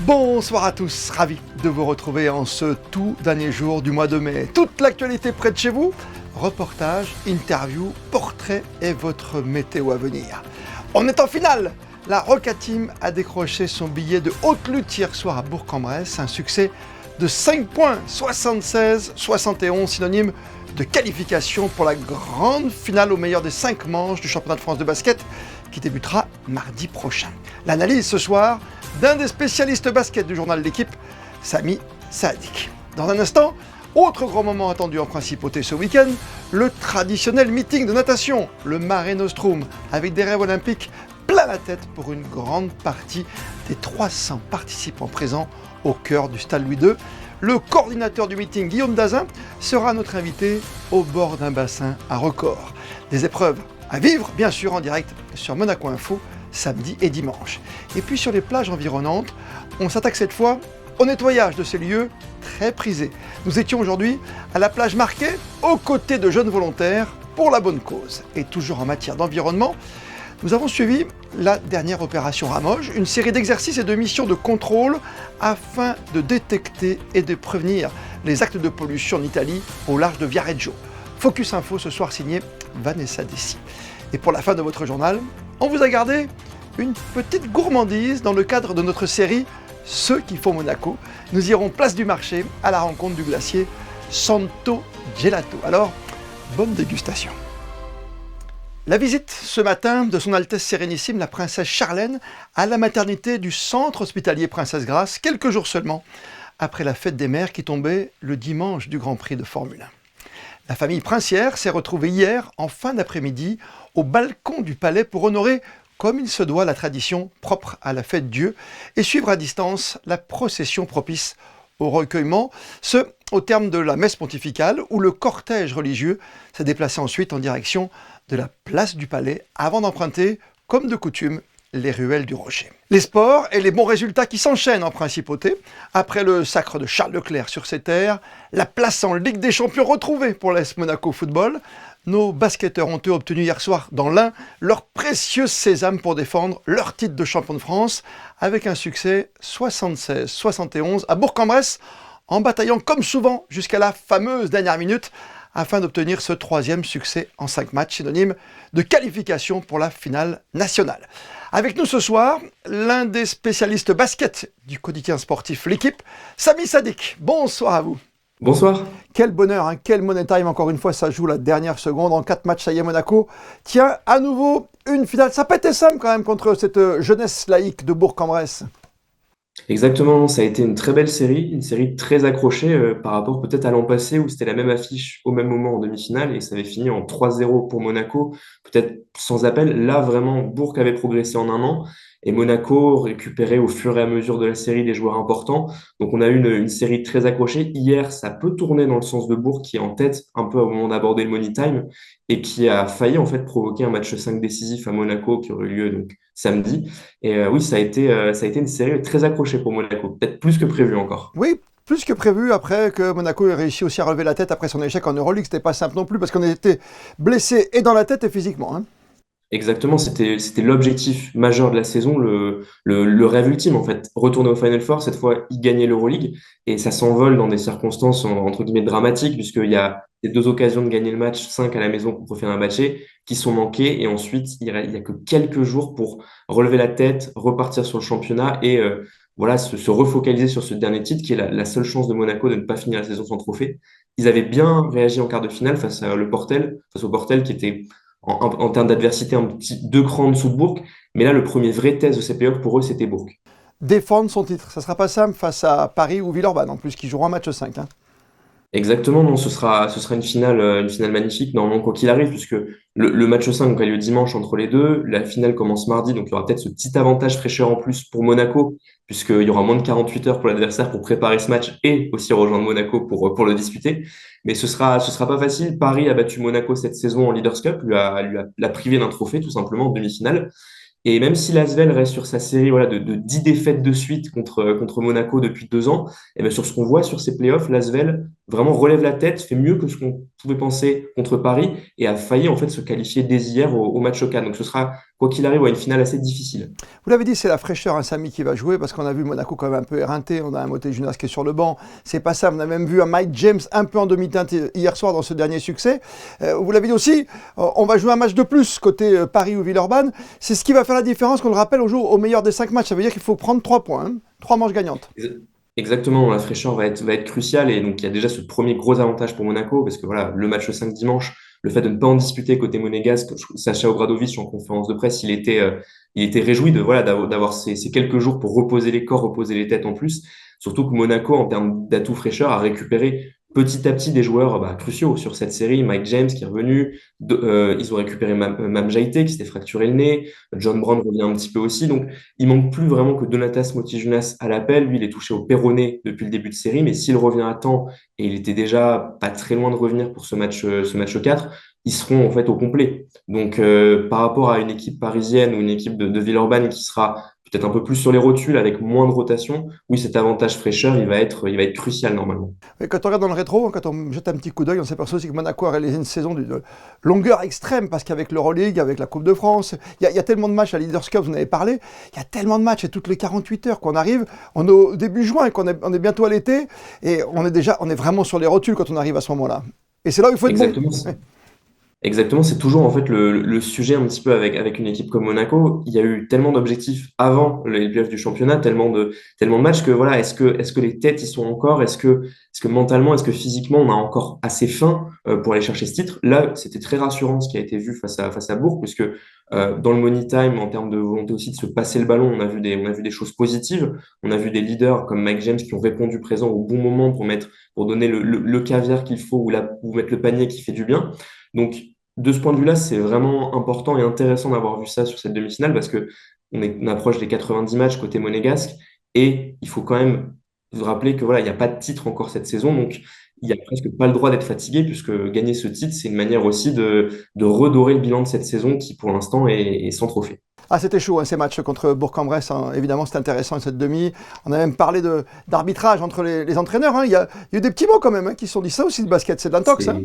Bonsoir à tous, ravi de vous retrouver en ce tout dernier jour du mois de mai. Toute l'actualité près de chez vous, reportages, interviews, portraits et votre météo à venir. On est en finale. La Roca Team a décroché son billet de haute lutte hier soir à Bourg-en-Bresse, un succès de 5 points, 76-71, synonyme de qualification pour la grande finale au meilleur des 5 manches du championnat de France de basket qui débutera mardi prochain. L'analyse ce soir d'un des spécialistes basket du journal L'équipe, Sami Sadik. Dans un instant, autre grand moment attendu en principauté ce week-end, le traditionnel meeting de natation, le Mare Nostrum, avec des rêves olympiques plein la tête pour une grande partie des 300 participants présents au cœur du stade Louis II. Le coordinateur du meeting, Guillaume Dazin, sera notre invité au bord d'un bassin à record. Des épreuves à vivre, bien sûr, en direct sur Monaco Info, samedi et dimanche. Et puis sur les plages environnantes, on s'attaque cette fois au nettoyage de ces lieux très prisés. Nous étions aujourd'hui à la plage Marquet, aux côtés de jeunes volontaires pour la bonne cause. Et toujours en matière d'environnement, nous avons suivi la dernière opération Ramoge, une série d'exercices et de missions de contrôle afin de détecter et de prévenir les actes de pollution en Italie au large de Viareggio. Focus Info ce soir signé Vanessa Dessy. Et pour la fin de votre journal, on vous a gardé une petite gourmandise dans le cadre de notre série Ceux qui font Monaco. Nous irons place du marché à la rencontre du glacier Santo Gelato. Alors, bonne dégustation. La visite ce matin de son Altesse Sérénissime, la princesse Charlène, à la maternité du centre hospitalier Princesse Grace, quelques jours seulement après la fête des mères qui tombait le dimanche du Grand Prix de Formule 1. La famille princière s'est retrouvée hier, en fin d'après-midi, au balcon du palais pour honorer, comme il se doit, la tradition propre à la fête Dieu et suivre à distance la procession propice au recueillement, ce au terme de la messe pontificale où le cortège religieux s'est déplacé ensuite en direction de la place du Palais avant d'emprunter, comme de coutume, les ruelles du Rocher. Les sports et les bons résultats qui s'enchaînent en principauté. Après le sacre de Charles Leclerc sur ses terres, la place en Ligue des Champions retrouvée pour l'AS Monaco Football, nos basketteurs ont eux obtenu hier soir dans l'Ain leur précieux sésame pour défendre leur titre de champion de France avec un succès 76-71 à Bourg-en-Bresse en bataillant comme souvent jusqu'à la fameuse dernière minute afin d'obtenir ce 3e succès en 5 matchs, synonyme de qualification pour la finale nationale. Avec nous ce soir, l'un des spécialistes basket du quotidien sportif L'équipe, Sami Sadik. Bonsoir à vous. Bonsoir. Quel bonheur, quel money time, encore une fois, ça joue la dernière seconde. En 4 matchs, ça y est, Monaco tient à nouveau une finale. Ça n'a pas été simple quand même contre cette jeunesse laïque de Bourg-en-Bresse. Exactement, ça a été une très belle série, une série très accrochée par rapport peut-être à l'an passé où c'était la même affiche au même moment en demi-finale et ça avait fini en 3-0 pour Monaco, peut-être sans appel. Là, vraiment, Bourg avait progressé en un an et Monaco récupérait au fur et à mesure de la série des joueurs importants. Donc on a eu une série très accrochée. Hier, ça peut tourner dans le sens de Bourg qui est en tête un peu au moment d'aborder le money time et qui a failli en fait provoquer un match 5 décisif à Monaco qui aurait eu lieu donc samedi. Et oui, ça a été une série très accrochée pour Monaco, peut-être plus que prévu encore. Oui, plus que prévu, après que Monaco ait réussi aussi à relever la tête après son échec en Euroleague. C'était pas simple non plus parce qu'on était blessé et dans la tête et physiquement. Exactement, c'était l'objectif majeur de la saison, le rêve ultime en fait. Retourner au Final Four, cette fois, y gagner l'Euroleague. Et ça s'envole dans des circonstances entre guillemets dramatiques, puisqu'il y a les 2 occasions de gagner le match 5 à la maison contre Fenerbahçe qui sont manquées. Et ensuite, il y a que quelques jours pour relever la tête, repartir sur le championnat et voilà, se refocaliser sur ce dernier titre qui est la seule chance de Monaco de ne pas finir la saison sans trophée. Ils avaient bien réagi en quart de finale face au Portel qui était en termes d'adversité, un petit 2 crans en dessous de Bourg. Mais là, le premier vrai test de ces playoffs pour eux, c'était Bourg. Défendre son titre, ça sera pas simple face à Paris ou Villeurbanne en plus, qui joueront un match 5. Exactement, non, ce sera une finale magnifique, normalement, quoi qu'il arrive, puisque le match 5 donc, a lieu dimanche entre les deux. La finale commence mardi, donc il y aura peut-être ce petit avantage fraîcheur en plus pour Monaco, puisqu'il y aura moins de 48 heures pour l'adversaire pour préparer ce match et aussi rejoindre Monaco pour le disputer. Mais ce sera pas facile. Paris a battu Monaco cette saison en Leaders Cup, l'a privé d'un trophée, tout simplement, en demi-finale. Et même si l'Asvel reste sur sa série voilà, de 10 défaites de suite contre Monaco depuis 2 ans, et bien sur ce qu'on voit sur ces playoffs, l'Asvel vraiment relève la tête, fait mieux que ce qu'on pouvait penser contre Paris et a failli en fait se qualifier dès hier au match 4. Donc ce sera, quoi qu'il arrive, une finale assez difficile. Vous l'avez dit, c'est la fraîcheur, hein, Samy, qui va jouer, parce qu'on a vu Monaco quand même un peu éreinté. On a un Moté Junas qui est sur le banc. C'est pas ça. On a même vu un Mike James un peu en demi-teinte hier soir dans ce dernier succès. Vous l'avez dit aussi, on va jouer un match de plus côté Paris ou Villeurbanne. C'est ce qui va faire la différence, qu'on le rappelle, on joue au meilleur des 5 matchs. Ça veut dire qu'il faut prendre 3 points, hein, 3 manches gagnantes. Exactement, la fraîcheur va être cruciale et donc il y a déjà ce premier gros avantage pour Monaco parce que voilà, le match 5 dimanche, le fait de ne pas en disputer côté monégasque, Sacha Obradovic en conférence de presse, il était réjoui de voilà d'avoir ces quelques jours pour reposer les corps, reposer les têtes en plus. Surtout que Monaco, en termes d'atout fraîcheur, a récupéré petit à petit des joueurs cruciaux sur cette série. Mike James qui est revenu, ils ont récupéré Mam Jaité qui s'était fracturé le nez, John Brown revient un petit peu aussi, donc il manque plus vraiment que Donatas Motijunas à l'appel. Lui, il est touché au péroné depuis le début de série, mais s'il revient à temps, et il était déjà pas très loin de revenir pour ce match 4, ils seront en fait au complet. Donc, par rapport à une équipe parisienne ou une équipe de Villeurbanne qui sera peut-être un peu plus sur les rotules avec moins de rotation, oui, cet avantage fraîcheur, il va être crucial normalement. Et quand on regarde dans le rétro, quand on jette un petit coup d'œil, on s'aperçoit aussi que Monaco a réalisé une saison de longueur extrême, parce qu'avec l'Euroleague, avec la Coupe de France, il y a tellement de matchs, à Leaders Cup, vous en avez parlé, il y a tellement de matchs, et toutes les 48 heures qu'on arrive, on est au début juin, on est bientôt à l'été, et on est vraiment sur les rotules quand on arrive à ce moment-là. Et c'est là où il faut être bon. Exactement. Exactement, c'est toujours en fait le sujet un petit peu avec une équipe comme Monaco. Il y a eu tellement d'objectifs avant les playoffs du championnat, tellement de matchs que voilà, est-ce que les têtes y sont encore, est-ce que mentalement, est-ce que physiquement on a encore assez faim pour aller chercher ce titre? Là, c'était très rassurant ce qui a été vu face à Bourg, puisque dans le money time, en termes de volonté aussi de se passer le ballon, on a vu des choses positives. On a vu des leaders comme Mike James qui ont répondu présent au bon moment pour donner le caviar qu'il faut ou mettre le panier qui fait du bien. Donc, de ce point de vue-là, c'est vraiment important et intéressant d'avoir vu ça sur cette demi-finale parce que on approche des 90 matchs côté monégasque et il faut quand même vous rappeler que voilà, il n'y a pas de titre encore cette saison, donc il n'y a presque pas le droit d'être fatigué puisque gagner ce titre, c'est une manière aussi de redorer le bilan de cette saison qui pour l'instant est sans trophée. Ah, c'était chaud, hein, ces matchs contre Bourg-en-Bresse. Hein. Évidemment, c'était intéressant, cette demi. On a même parlé d'arbitrage entre les entraîneurs. Hein. Il y a eu des petits mots quand même, hein, qui se sont dit ça aussi, le basket. C'est de l'intox. Hein.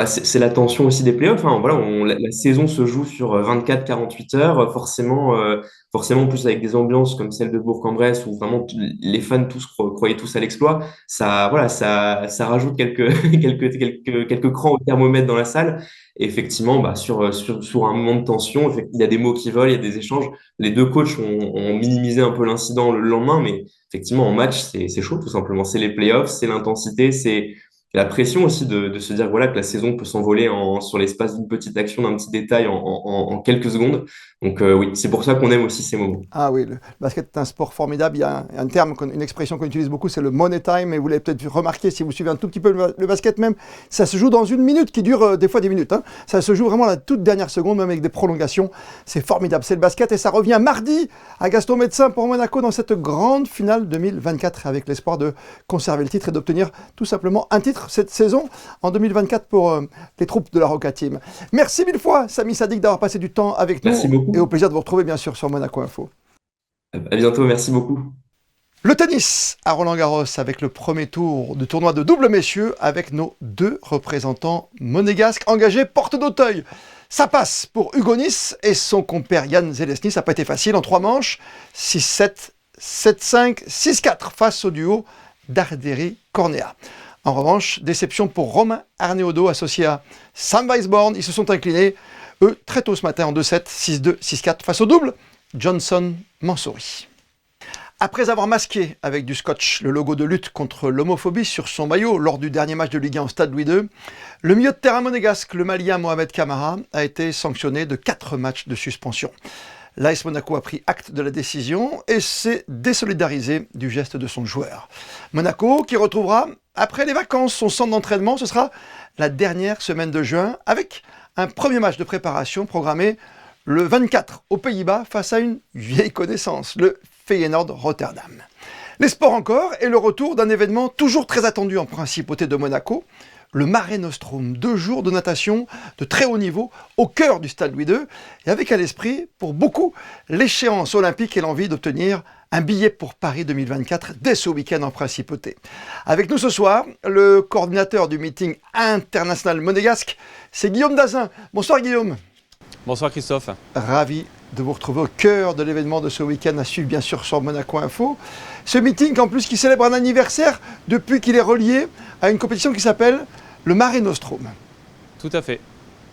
C'est la tension aussi des playoffs, hein. Voilà, la saison se joue sur 24-48 heures. Forcément, en plus avec des ambiances comme celle de Bourg-en-Bresse où vraiment les fans tous croyaient tous à l'exploit. Ça, voilà, ça rajoute quelques, quelques crans au thermomètre dans la salle. Et effectivement, sur un moment de tension, il y a des mots qui volent, il y a des échanges. Les deux coachs ont minimisé un peu l'incident le lendemain, mais effectivement, en match, c'est chaud, tout simplement. C'est les playoffs, c'est l'intensité, c'est la pression aussi de se dire voilà, que la saison peut s'envoler sur l'espace d'une petite action, d'un petit détail en quelques secondes. Donc oui, c'est pour ça qu'on aime aussi ces moments. Ah oui, le basket est un sport formidable. Il y a un terme, une expression qu'on utilise beaucoup, c'est le money time. Et vous l'avez peut-être remarqué si vous suivez un tout petit peu le basket même. Ça se joue dans une minute qui dure des fois 10 minutes. Hein. Ça se joue vraiment à la toute dernière seconde, même avec des prolongations. C'est formidable. C'est le basket et ça revient mardi à Gaston Médecin pour Monaco dans cette grande finale 2024 avec l'espoir de conserver le titre et d'obtenir tout simplement un titre cette saison en 2024 pour les troupes de la Roca Team. Merci mille fois, Samy Sadik, d'avoir passé du temps avec nous. Merci beaucoup. Et au plaisir de vous retrouver bien sûr sur Monaco Info. À bientôt, merci beaucoup. Le tennis à Roland-Garros avec le premier tour du tournoi de double messieurs avec nos deux représentants monégasques engagés porte d'Auteuil. Ça passe pour Hugo Nice et son compère Yann Zelesny. Ça n'a pas été facile en 3 manches. 6-7, 7-5, 6-4 face au duo Darderi-Cornéa. En revanche, déception pour Romain Arneaudo associé à Sam Weisborn. Ils se sont inclinés, eux, très tôt ce matin en 2-7, 6-2, 6-4 face au double Johnson-Mansouri. Après avoir masqué avec du scotch le logo de lutte contre l'homophobie sur son maillot lors du dernier match de Ligue 1 au Stade Louis II, le milieu de terrain monégasque, le Malien Mohamed Camara, a été sanctionné de 4 matchs de suspension. L'AS Monaco a pris acte de la décision et s'est désolidarisé du geste de son joueur. Monaco qui retrouvera, après les vacances, son centre d'entraînement, ce sera la dernière semaine de juin avec un premier match de préparation programmé le 24 aux Pays-Bas face à une vieille connaissance, le Feyenoord Rotterdam. Les sports encore et le retour d'un événement toujours très attendu en principauté de Monaco, le Mare Nostrum. 2 jours de natation de très haut niveau au cœur du stade Louis II et avec à l'esprit, pour beaucoup, l'échéance olympique et l'envie d'obtenir un billet pour Paris 2024 dès ce week-end en principauté. Avec nous ce soir, le coordinateur du meeting international monégasque, c'est Guillaume Dazin. Bonsoir Guillaume. Bonsoir Christophe. Ravi de vous retrouver au cœur de l'événement de ce week-end à suivre bien sûr sur Monaco Info. Ce meeting en plus qui célèbre un anniversaire depuis qu'il est relié à une compétition qui s'appelle le Mare Nostrum. Tout à fait.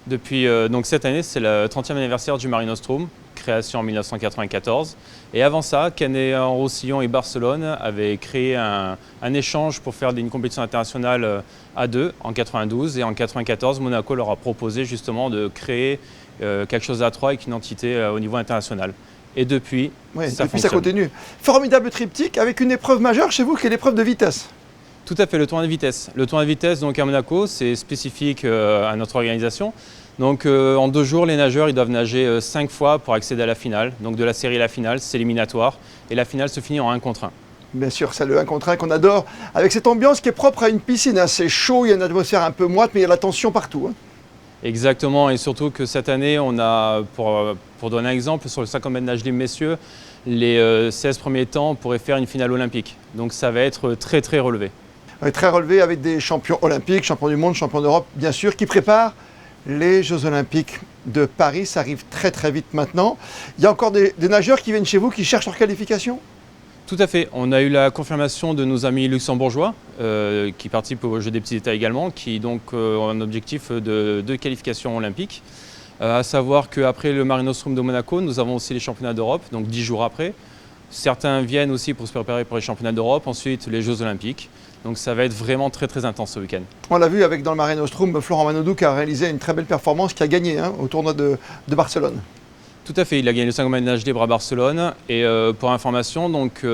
Depuis donc cette année, c'est le 30e anniversaire du Mare Nostrum, création en 1994. Et avant ça, Canet-en-Roussillon et Barcelone avaient créé un échange pour faire une compétition internationale à deux en 92. Et en 94, Monaco leur a proposé justement de créer quelque chose à trois avec une entité au niveau international. Et depuis, ça continue. Formidable triptyque avec une épreuve majeure chez vous qui est l'épreuve de vitesse. Tout à fait, le tournoi de vitesse. Le tournoi de vitesse donc à Monaco, c'est spécifique à notre organisation. Donc en 2 jours, les nageurs ils doivent nager 5 fois pour accéder à la finale. Donc de la série à la finale, c'est éliminatoire. Et la finale se finit en 1 contre 1. Bien sûr, c'est le 1 contre 1 qu'on adore, avec cette ambiance qui est propre à une piscine. C'est chaud, il y a une atmosphère un peu moite, mais il y a la tension partout. Exactement, et surtout que cette année, on a, pour donner un exemple, sur le 50 mètres nage libre messieurs, les 16 premiers temps, on pourrait faire une finale olympique. Donc ça va être très très relevé. Très relevé avec des champions olympiques, champions du monde, champions d'Europe, bien sûr, qui préparent les Jeux Olympiques de Paris. Ça arrive très très vite maintenant. Il y a encore des nageurs qui viennent chez vous, qui cherchent leur qualification ? Tout à fait. On a eu la confirmation de nos amis luxembourgeois qui participent au Jeu des petits États également, qui donc ont un objectif de qualification olympique. À savoir qu'après le Mare Nostrum de Monaco, nous avons aussi les championnats d'Europe, donc 10 jours après. Certains viennent aussi pour se préparer pour les championnats d'Europe, ensuite les Jeux Olympiques. Donc ça va être vraiment très très intense ce week-end. On l'a vu avec dans le Mare Nostrum, Florent Manodou qui a réalisé une très belle performance, qui a gagné au tournoi de Barcelone. Tout à fait, il a gagné le 50 mètres nage libre à Barcelone. Et pour information, donc,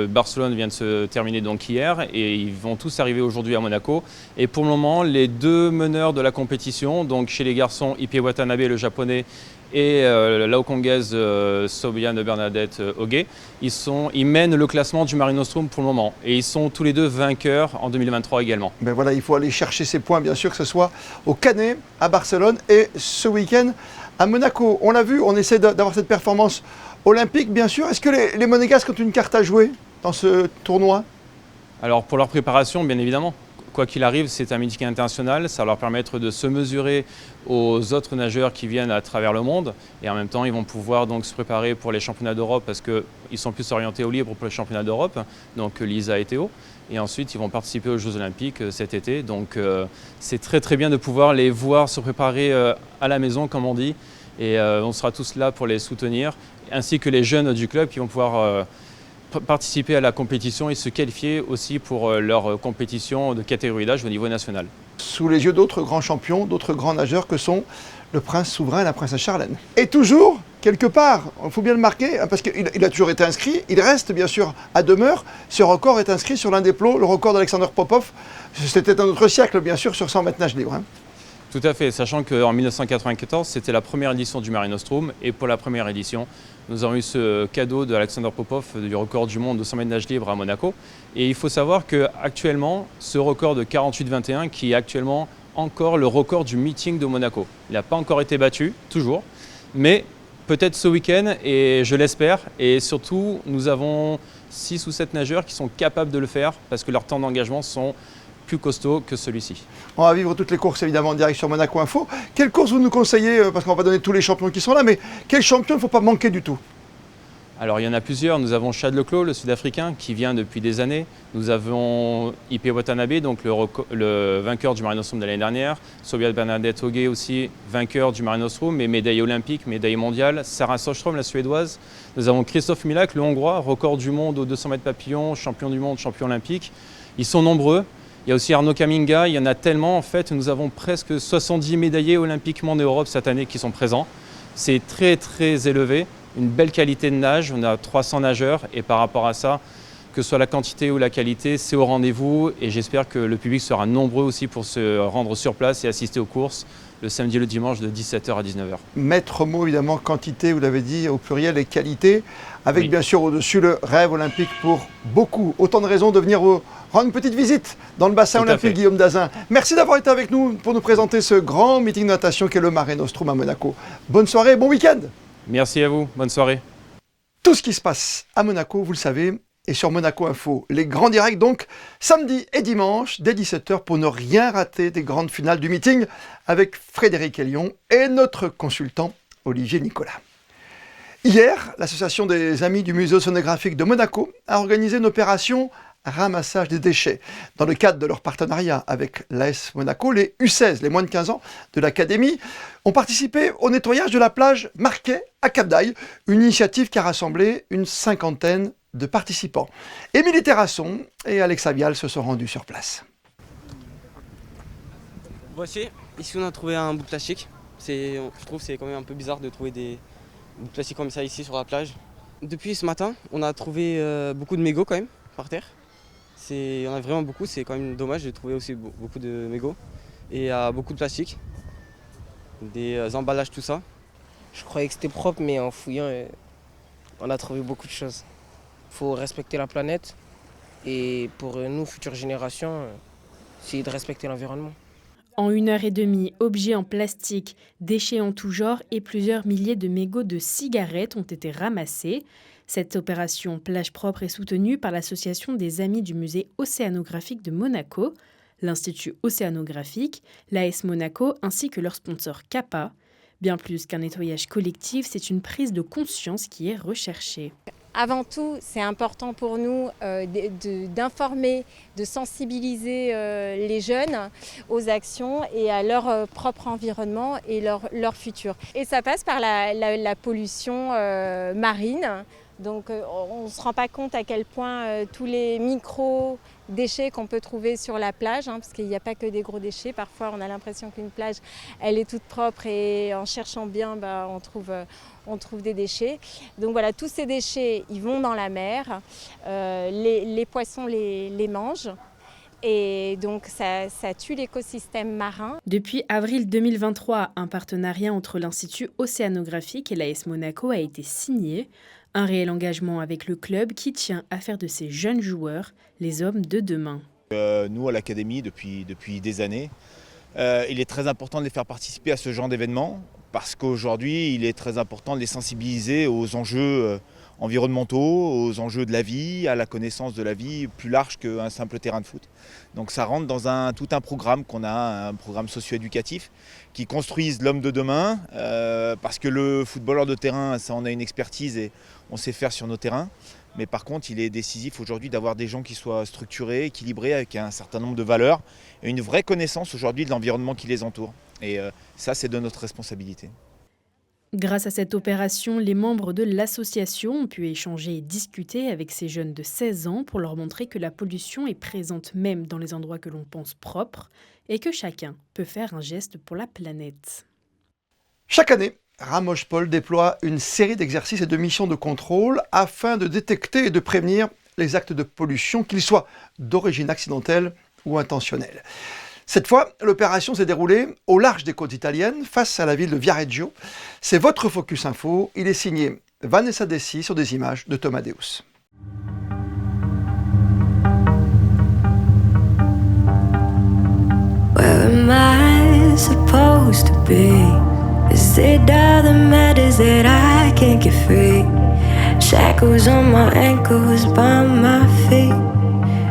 Barcelone vient de se terminer donc hier et ils vont tous arriver aujourd'hui à Monaco. Et pour le moment, les 2 meneurs de la compétition, donc chez les garçons, Ippei Watanabe, le japonais, et la Hongkongaise Sobiane Bernadette Ogué, ils mènent le classement du Mare Nostrum pour le moment. Et ils sont tous les 2 vainqueurs en 2023 également. Ben voilà, il faut aller chercher ces points, bien sûr, que ce soit au Canet, à Barcelone et ce week-end à Monaco. On l'a vu, on essaie d'avoir cette performance olympique, bien sûr. Est-ce que les Monégasques ont une carte à jouer dans ce tournoi ? Alors pour leur préparation, bien évidemment. Quoi qu'il arrive, c'est un meeting international, ça va leur permettre de se mesurer aux autres nageurs qui viennent à travers le monde et en même temps ils vont pouvoir donc se préparer pour les championnats d'Europe parce qu'ils sont plus orientés au libre pour les championnats d'Europe, donc Lisa et Théo, et ensuite ils vont participer aux Jeux Olympiques cet été, donc c'est très très bien de pouvoir les voir se préparer à la maison comme on dit, et on sera tous là pour les soutenir, ainsi que les jeunes du club qui vont pouvoir participer à la compétition et se qualifier aussi pour leur compétition de catégorie d'âge au niveau national. Sous les yeux d'autres grands champions, d'autres grands nageurs que sont le prince souverain et la princesse Charlène. Et toujours, quelque part, il faut bien le marquer, parce qu'il a toujours été inscrit, il reste bien sûr à demeure, ce record est inscrit sur l'un des plots, le record d'Alexander Popov, c'était un autre siècle bien sûr sur 100 mètres nage libre. Tout à fait, sachant qu'en 1994, c'était la première édition du Mare Nostrum, et pour la première édition, nous avons eu ce cadeau d'Alexander Popov du record du monde de 100 mètres nage libre à Monaco. Et il faut savoir qu'actuellement, ce record de 48-21, qui est actuellement encore le record du meeting de Monaco. Il n'a pas encore été battu, toujours, mais peut-être ce week-end, et je l'espère. Et surtout, nous avons 6 ou 7 nageurs qui sont capables de le faire, parce que leurs temps d'engagement sont plus costaud que celui-ci. On va vivre toutes les courses évidemment en direct sur Monaco Info. Quelle course vous nous conseillez, parce qu'on va donner tous les champions qui sont là, mais quel champion il ne faut pas manquer du tout? Alors il y en a plusieurs. Nous avons Chad Leclos, le Sud-Africain, qui vient depuis des années. Nous avons Ippei Watanabe, donc le vainqueur du Mare Nostrum de l'année dernière. Sobiane Bernadette Ogué aussi, vainqueur du Mare Nostrum, mais médaille olympique, médaille mondiale. Sarah Sjöström, la Suédoise. Nous avons Christophe Milak, le Hongrois, record du monde aux 200 mètres papillon, champion du monde, champion olympique. Ils sont nombreux. Il y a aussi Arnaud Kaminga, il y en a tellement. En fait, nous avons presque 70 médaillés olympiquement en Europe cette année qui sont présents. C'est très très élevé, une belle qualité de nage, on a 300 nageurs et par rapport à ça, que ce soit la quantité ou la qualité, c'est au rendez-vous et j'espère que le public sera nombreux aussi pour se rendre sur place et assister aux courses le samedi et le dimanche de 17h à 19h. Maître mot évidemment, quantité, vous l'avez dit au pluriel, et qualité, avec Oui. bien sûr au-dessus le rêve olympique pour beaucoup. Autant de raisons de venir vous rendre une petite visite dans le bassin Tout à olympique fait. Guillaume Dazin. Merci d'avoir été avec nous pour nous présenter ce grand meeting de natation qu'est le Mare Nostrum à Monaco. Bonne soirée, bon week-end. Merci à vous, bonne soirée. Tout ce qui se passe à Monaco, vous le savez, et sur Monaco Info. Les grands directs donc, samedi et dimanche, dès 17h, pour ne rien rater des grandes finales du meeting avec Frédéric Elion et notre consultant Olivier Nicolas. Hier, l'association des Amis du Musée océanographique de Monaco a organisé une opération ramassage des déchets. Dans le cadre de leur partenariat avec l'AS Monaco, les U16, les moins de 15 ans de l'académie, ont participé au nettoyage de la plage Marquet à Cap-d'Aille, une initiative qui a rassemblé une cinquantaine de participants. Émilie Terrasson et Alexa Vial se sont rendus sur place. Voici, ici on a trouvé un bout de plastique. Je trouve que c'est quand même un peu bizarre de trouver des bouts de plastique comme ça ici sur la plage. Depuis ce matin, on a trouvé beaucoup de mégots quand même par terre. Il y en a vraiment beaucoup, c'est quand même dommage de trouver aussi beaucoup de mégots. Et beaucoup de plastique, des emballages, tout ça. Je croyais que c'était propre, mais en fouillant, on a trouvé beaucoup de choses. Il faut respecter la planète et pour nous, futures générations, essayer de respecter l'environnement. En 1h30, objets en plastique, déchets en tout genre et plusieurs milliers de mégots de cigarettes ont été ramassés. Cette opération plage propre est soutenue par l'association des Amis du Musée océanographique de Monaco, l'Institut océanographique, l'AS Monaco ainsi que leur sponsor Kappa. Bien plus qu'un nettoyage collectif, c'est une prise de conscience qui est recherchée. Avant tout, c'est important pour nous d'informer, de sensibiliser les jeunes aux actions et à leur propre environnement et leur futur. Et ça passe par la pollution marine. Donc on ne se rend pas compte à quel point tous les micro-déchets qu'on peut trouver sur la plage, parce qu'il n'y a pas que des gros déchets. Parfois on a l'impression qu'une plage elle est toute propre et en cherchant bien on trouve des déchets. Donc voilà, tous ces déchets ils vont dans la mer, les poissons les mangent. Et donc ça tue l'écosystème marin. Depuis avril 2023, un partenariat entre l'Institut océanographique et l'AS Monaco a été signé. Un réel engagement avec le club qui tient à faire de ces jeunes joueurs les hommes de demain. Nous, à l'Académie, depuis des années, il est très important de les faire participer à ce genre d'événements parce qu'aujourd'hui, il est très important de les sensibiliser aux enjeux environnementaux, aux enjeux de la vie, à la connaissance de la vie plus large qu'un simple terrain de foot. Donc ça rentre dans tout un programme qu'on a, un programme socio-éducatif qui construise l'homme de demain parce que le footballeur de terrain, ça on a une expertise et on sait faire sur nos terrains. Mais par contre, il est décisif aujourd'hui d'avoir des gens qui soient structurés, équilibrés, avec un certain nombre de valeurs et une vraie connaissance aujourd'hui de l'environnement qui les entoure. Et ça, c'est de notre responsabilité. Grâce à cette opération, les membres de l'association ont pu échanger et discuter avec ces jeunes de 16 ans pour leur montrer que la pollution est présente même dans les endroits que l'on pense propres et que chacun peut faire un geste pour la planète. Chaque année, Ramoche-Paul déploie une série d'exercices et de missions de contrôle afin de détecter et de prévenir les actes de pollution, qu'ils soient d'origine accidentelle ou intentionnelle. Cette fois, l'opération s'est déroulée au large des côtes italiennes, face à la ville de Viareggio. C'est votre Focus Info. Il est signé Vanessa Dessy sur des images de Thomas Deus. Where am I supposed to be? Is it all that matters that I can't get free? Shackles on my ankles, by my feet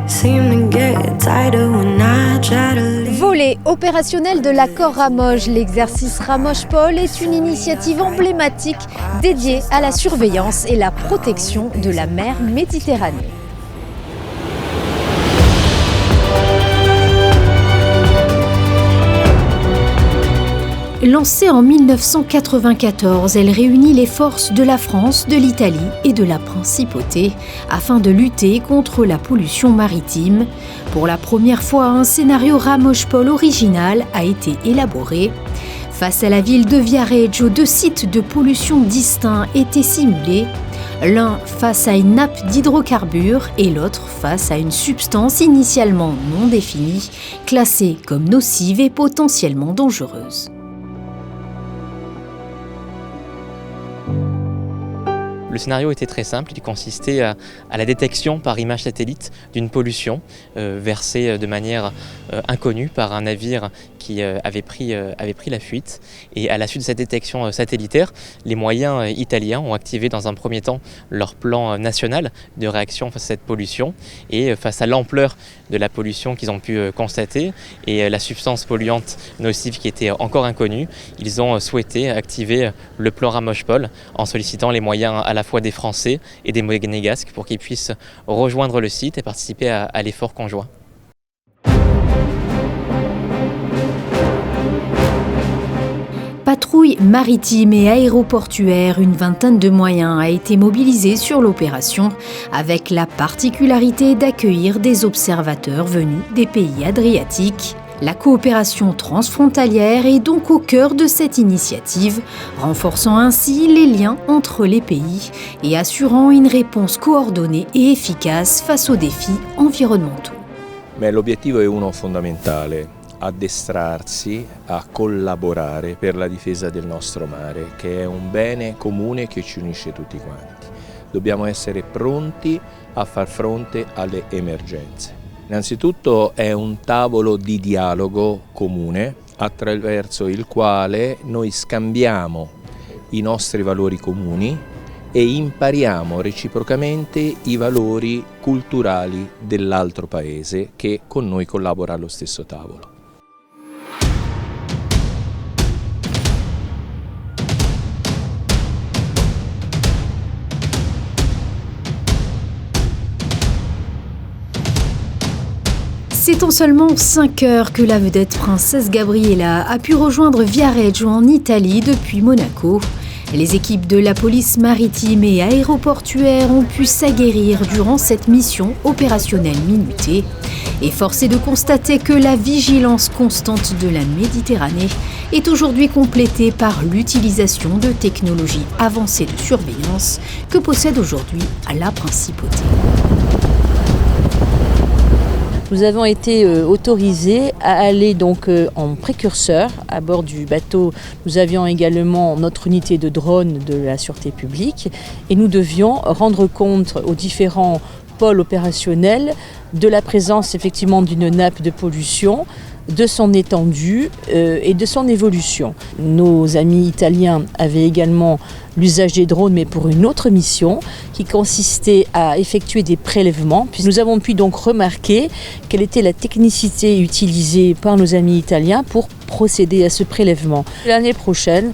seem to get tighter when I try to leave. Volet opérationnel de l'accord Ramoge, l'exercice Ramoche-Paul est une initiative emblématique dédiée à la surveillance et la protection de la mer Méditerranée. Lancée en 1994, elle réunit les forces de la France, de l'Italie et de la Principauté afin de lutter contre la pollution maritime. Pour la première fois, un scénario Ramoche-Paul original a été élaboré. Face à la ville de Viareggio, 2 sites de pollution distincts étaient simulés. L'un face à une nappe d'hydrocarbures et l'autre face à une substance initialement non définie, classée comme nocive et potentiellement dangereuse. Le scénario était très simple, il consistait à la détection par image satellite d'une pollution versée de manière inconnue par un navire qui avait pris la fuite. Et à la suite de cette détection satellitaire, les moyens italiens ont activé dans un premier temps leur plan national de réaction face à cette pollution. Et face à l'ampleur de la pollution qu'ils ont pu constater et la substance polluante nocive qui était encore inconnue, ils ont souhaité activer le plan Ramoche-Pol en sollicitant les moyens à la fois des Français et des Monégasques pour qu'ils puissent rejoindre le site et participer à l'effort conjoint. Patrouille maritime et aéroportuaire, une vingtaine de moyens a été mobilisée sur l'opération, avec la particularité d'accueillir des observateurs venus des pays adriatiques. La coopération transfrontalière est donc au cœur de cette initiative, renforçant ainsi les liens entre les pays et assurant une réponse coordonnée et efficace face aux défis environnementaux. Mais l'obiettivo è uno fondamentale. Addestrarsi a collaborare per la difesa del nostro mare, che è un bene comune che ci unisce tutti quanti. Dobbiamo essere pronti a far fronte alle emergenze. Innanzitutto è un tavolo di dialogo comune attraverso il quale noi scambiamo i nostri valori comuni e impariamo reciprocamente i valori culturali dell'altro paese che con noi collabora allo stesso tavolo. C'est en seulement 5 heures que la vedette Princesse Gabriella a pu rejoindre Viareggio en Italie depuis Monaco. Les équipes de la police maritime et aéroportuaire ont pu s'aguerrir durant cette mission opérationnelle minutée. Et force est de constater que la vigilance constante de la Méditerranée est aujourd'hui complétée par l'utilisation de technologies avancées de surveillance que possède aujourd'hui la Principauté. Nous avons été autorisés à aller donc en précurseur à bord du bateau. Nous avions également notre unité de drone de la sûreté publique et nous devions rendre compte aux différents pôles opérationnels de la présence effectivement d'une nappe de pollution, de son étendue et de son évolution. Nos amis italiens avaient également l'usage des drones, mais pour une autre mission qui consistait à effectuer des prélèvements. Puis nous avons pu donc remarquer quelle était la technicité utilisée par nos amis italiens pour procéder à ce prélèvement. L'année prochaine,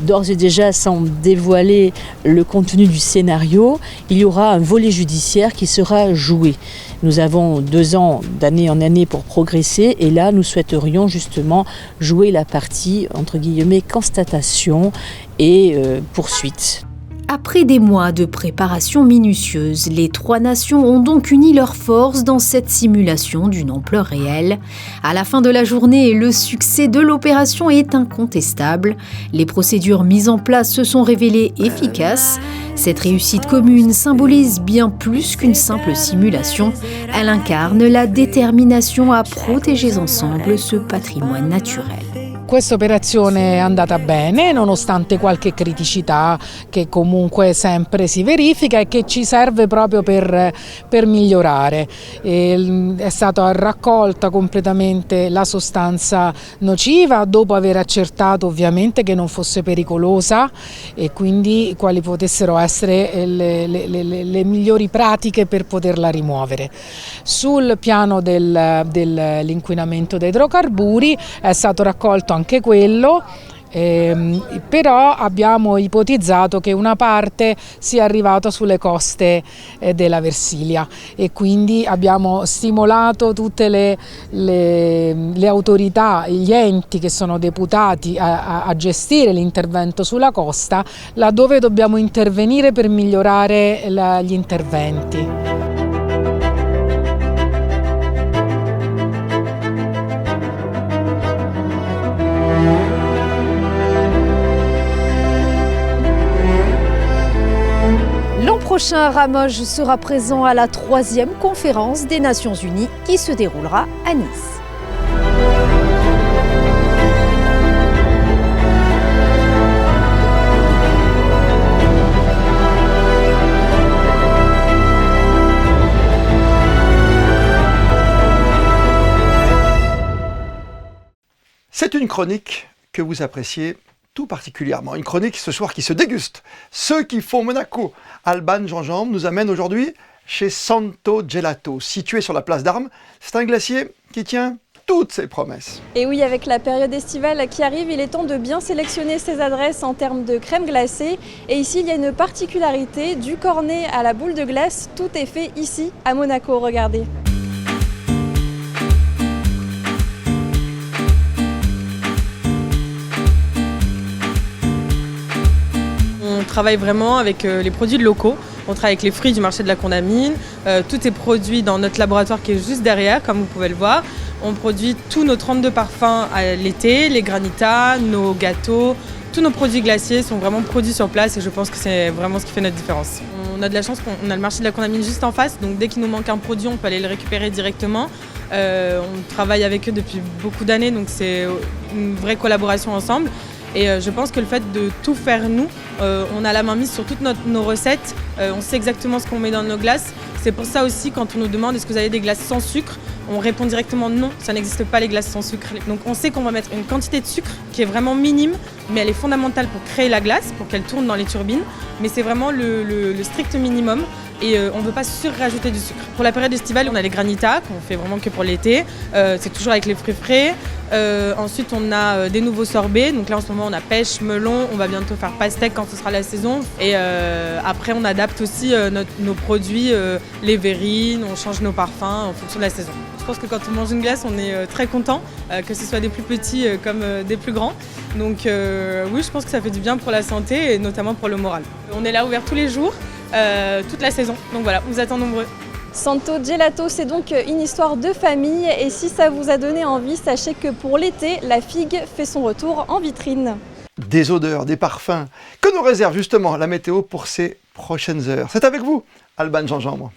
d'ores et déjà sans dévoiler le contenu du scénario, il y aura un volet judiciaire qui sera joué. Nous avons 2 ans d'année en année pour progresser et là nous souhaiterions justement jouer la partie entre guillemets constatation et poursuite. Après des mois de préparation minutieuse, les 3 nations ont donc uni leurs forces dans cette simulation d'une ampleur réelle. À la fin de la journée, le succès de l'opération est incontestable. Les procédures mises en place se sont révélées efficaces. Cette réussite commune symbolise bien plus qu'une simple simulation. Elle incarne la détermination à protéger ensemble ce patrimoine naturel. Questa operazione è andata bene nonostante qualche criticità che comunque sempre si verifica e che ci serve proprio per migliorare. È stata raccolta completamente la sostanza nociva dopo aver accertato ovviamente che non fosse pericolosa e quindi quali potessero essere le migliori pratiche per poterla rimuovere. Sul piano dell'inquinamento da idrocarburi è stato raccolto anche quello, però abbiamo ipotizzato che una parte sia arrivata sulle coste della Versilia e quindi abbiamo stimolato tutte le autorità, gli enti che sono deputati a gestire l'intervento sulla costa, laddove dobbiamo intervenire per migliorare gli interventi. L'an prochain, Ramoge sera présent à la 3e conférence des Nations Unies qui se déroulera à Nice. C'est une chronique que vous appréciez tout particulièrement. Une chronique ce soir qui se déguste. Ceux qui font Monaco. Alban Jean-Jean nous amène aujourd'hui chez Santo Gelato, situé sur la place d'Armes. C'est un glacier qui tient toutes ses promesses. Et oui, avec la période estivale qui arrive, il est temps de bien sélectionner ses adresses en termes de crème glacée. Et ici, il y a une particularité, du cornet à la boule de glace, tout est fait ici à Monaco, regardez. On travaille vraiment avec les produits locaux. On travaille avec les fruits du marché de la Condamine. Tout est produit dans notre laboratoire qui est juste derrière, comme vous pouvez le voir. On produit tous nos 32 parfums à l'été, les granitas, nos gâteaux. Tous nos produits glaciers sont vraiment produits sur place et je pense que c'est vraiment ce qui fait notre différence. On a de la chance qu'on a le marché de la Condamine juste en face, donc dès qu'il nous manque un produit, on peut aller le récupérer directement. On travaille avec eux depuis beaucoup d'années, donc c'est une vraie collaboration ensemble. Et je pense que le fait de tout faire nous, on a la main mise sur toutes nos recettes, on sait exactement ce qu'on met dans nos glaces. C'est pour ça aussi quand on nous demande est-ce que vous avez des glaces sans sucre, on répond directement non, ça n'existe pas les glaces sans sucre. Donc on sait qu'on va mettre une quantité de sucre qui est vraiment minime, mais elle est fondamentale pour créer la glace, pour qu'elle tourne dans les turbines. Mais c'est vraiment le strict minimum et on ne veut pas surrajouter du sucre. Pour la période estivale, on a les granitas qu'on fait vraiment que pour l'été. C'est toujours avec les fruits frais. Ensuite, on a des nouveaux sorbets. Donc là, en ce moment, on a pêche, melon. On va bientôt faire pastèque quand ce sera la saison. Et après, on adapte aussi nos produits, les verrines. On change nos parfums en fonction de la saison. Je pense que quand on mange une glace, on est très content, que ce soit des plus petits comme des plus grands. Donc oui, je pense que ça fait du bien pour la santé et notamment pour le moral. On est là ouvert tous les jours, toute la saison. Donc voilà, on vous attend nombreux. Santo Gelato, c'est donc une histoire de famille et si ça vous a donné envie, sachez que pour l'été, la figue fait son retour en vitrine. Des odeurs, des parfums, que nous réserve justement la météo pour ces prochaines heures. C'est avec vous, Alban Jean-Jean.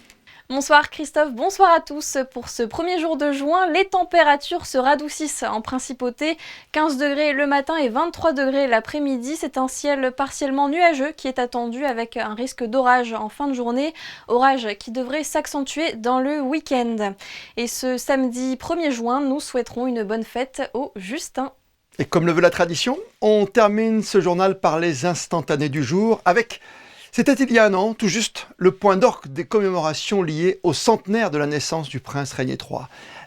Bonsoir Christophe, bonsoir à tous. Pour ce premier jour de juin, les températures se radoucissent en principauté. 15 degrés le matin et 23 degrés l'après-midi. C'est un ciel partiellement nuageux qui est attendu avec un risque d'orage en fin de journée. Orage qui devrait s'accentuer dans le week-end. Et ce samedi 1er juin, nous souhaiterons une bonne fête aux Justins. Et comme le veut la tradition, on termine ce journal par les instantanés du jour avec... C'était il y a un an, tout juste, le point d'orgue des commémorations liées au centenaire de la naissance du prince Régnier III.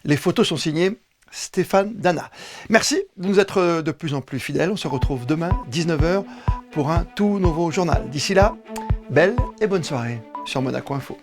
Les photos sont signées Stéphane Dana. Merci de nous être de plus en plus fidèles. On se retrouve demain, 19h, pour un tout nouveau journal. D'ici là, belle et bonne soirée sur Monaco Info.